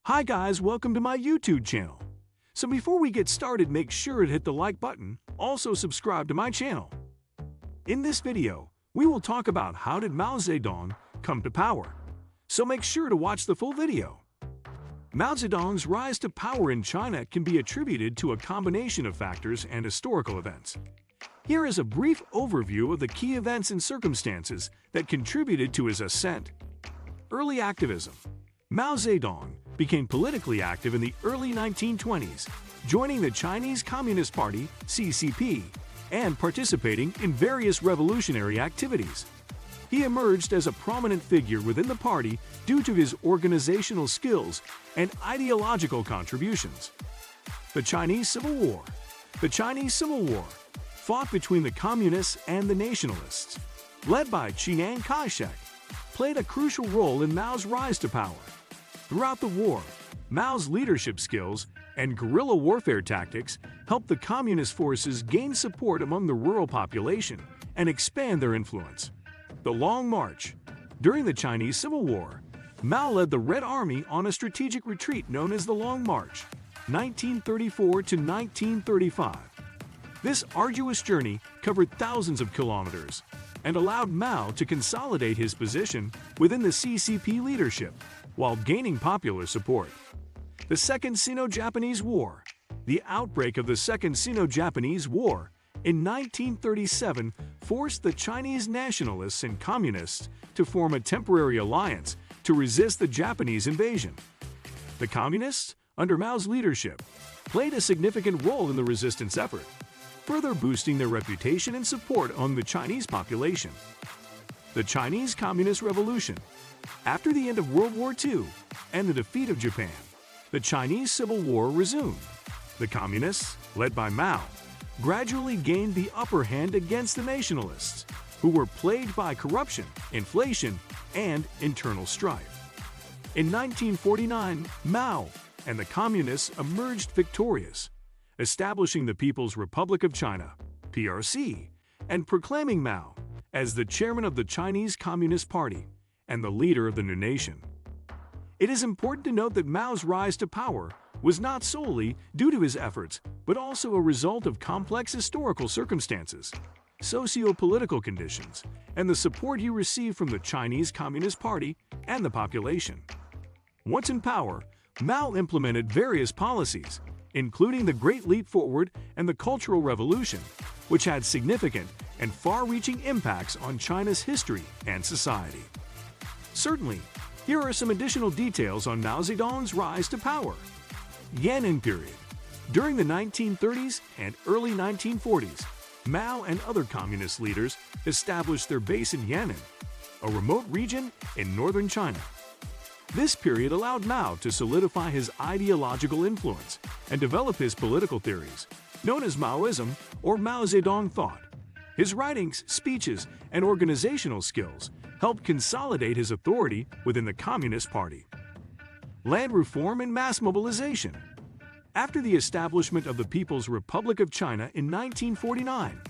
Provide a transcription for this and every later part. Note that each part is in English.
Hi guys, welcome to my YouTube channel. So before we get started, make sure to hit the like button, also subscribe to my channel. In this video, we will talk about how did Mao Zedong come to power. So make sure to watch the full video. Mao Zedong's rise to power in China can be attributed to a combination of factors and historical events. Here is a brief overview of the key events and circumstances that contributed to his ascent. Early activism. Mao Zedong became politically active in the early 1920s, joining the Chinese Communist Party (CCP) and participating in various revolutionary activities. He emerged as a prominent figure within the party due to his organizational skills and ideological contributions. The Chinese Civil War. The Chinese Civil War, fought between the Communists and the Nationalists, led by Chiang Kai-shek, played a crucial role in Mao's rise to power. Throughout the war, Mao's leadership skills and guerrilla warfare tactics helped the communist forces gain support among the rural population and expand their influence. The Long March. During the Chinese Civil War, Mao led the Red Army on a strategic retreat known as the Long March, 1934 to 1935. This arduous journey covered thousands of kilometers and allowed Mao to consolidate his position within the CCP leadership while gaining popular support. The Second Sino-Japanese War. The outbreak of the Second Sino-Japanese War in 1937 forced the Chinese nationalists and communists to form a temporary alliance to resist the Japanese invasion. The communists, under Mao's leadership, played a significant role in the resistance effort, further boosting their reputation and support among the Chinese population. The Chinese Communist Revolution. After the end of World War II and the defeat of Japan, the Chinese Civil War resumed. The Communists, led by Mao, gradually gained the upper hand against the Nationalists, who were plagued by corruption, inflation, and internal strife. In 1949, Mao and the Communists emerged victorious, establishing the People's Republic of China, PRC, and proclaiming Mao as the chairman of the Chinese Communist Party and the leader of the new nation. It is important to note that Mao's rise to power was not solely due to his efforts, but also a result of complex historical circumstances, socio-political conditions, and the support he received from the Chinese Communist Party and the population. Once in power, Mao implemented various policies, including the Great Leap Forward and the Cultural Revolution, which had significant and far-reaching impacts on China's history and society. Certainly, here are some additional details on Mao Zedong's rise to power. Yan'an period. During the 1930s and early 1940s, Mao and other communist leaders established their base in Yan'an, a remote region in northern China. This period allowed Mao to solidify his ideological influence and develop his political theories, known as Maoism or Mao Zedong thought. His writings, speeches, and organizational skills helped consolidate his authority within the Communist Party. Land reform and mass mobilization. After the establishment of the People's Republic of China in 1949,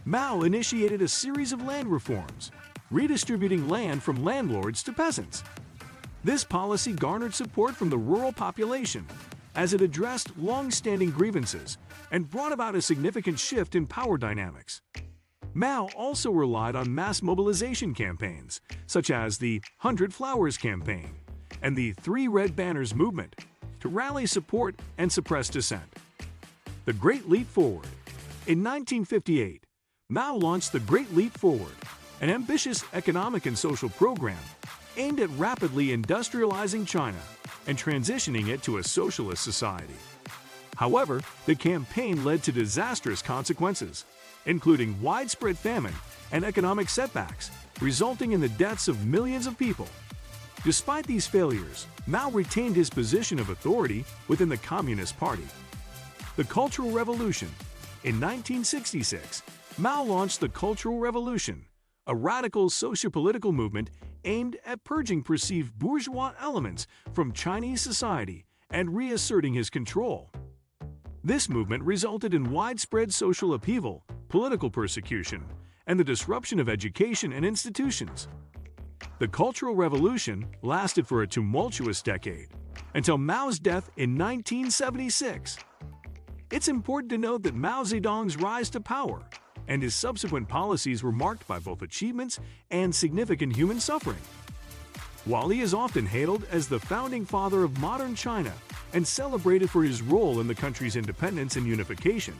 Mao initiated a series of land reforms, redistributing land from landlords to peasants. This policy garnered support from the rural population as it addressed long-standing grievances and brought about a significant shift in power dynamics. Mao also relied on mass mobilization campaigns, such as the 100 Flowers campaign and the 3 Red Banners movement, to rally support and suppress dissent. The Great Leap Forward. In 1958, Mao launched the Great Leap Forward, an ambitious economic and social program aimed at rapidly industrializing China and transitioning it to a socialist society. However, the campaign led to disastrous consequences, including widespread famine and economic setbacks, resulting in the deaths of millions of people. Despite these failures, Mao retained his position of authority within the Communist Party. The Cultural Revolution. In 1966, Mao launched the Cultural Revolution, a radical socio-political movement aimed at purging perceived bourgeois elements from Chinese society and reasserting his control. This movement resulted in widespread social upheaval, political persecution, and the disruption of education and institutions. The Cultural Revolution lasted for a tumultuous decade, until Mao's death in 1976. It's important to note that Mao Zedong's rise to power and his subsequent policies were marked by both achievements and significant human suffering. While he is often hailed as the founding father of modern China and celebrated for his role in the country's independence and unification,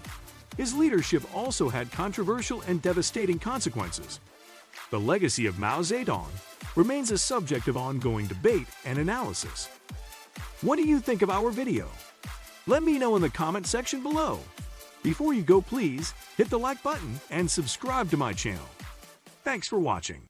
his leadership also had controversial and devastating consequences. The legacy of Mao Zedong remains a subject of ongoing debate and analysis. What do you think of our video? Let me know in the comment section below. Before you go, please hit the like button and subscribe to my channel. Thanks for watching.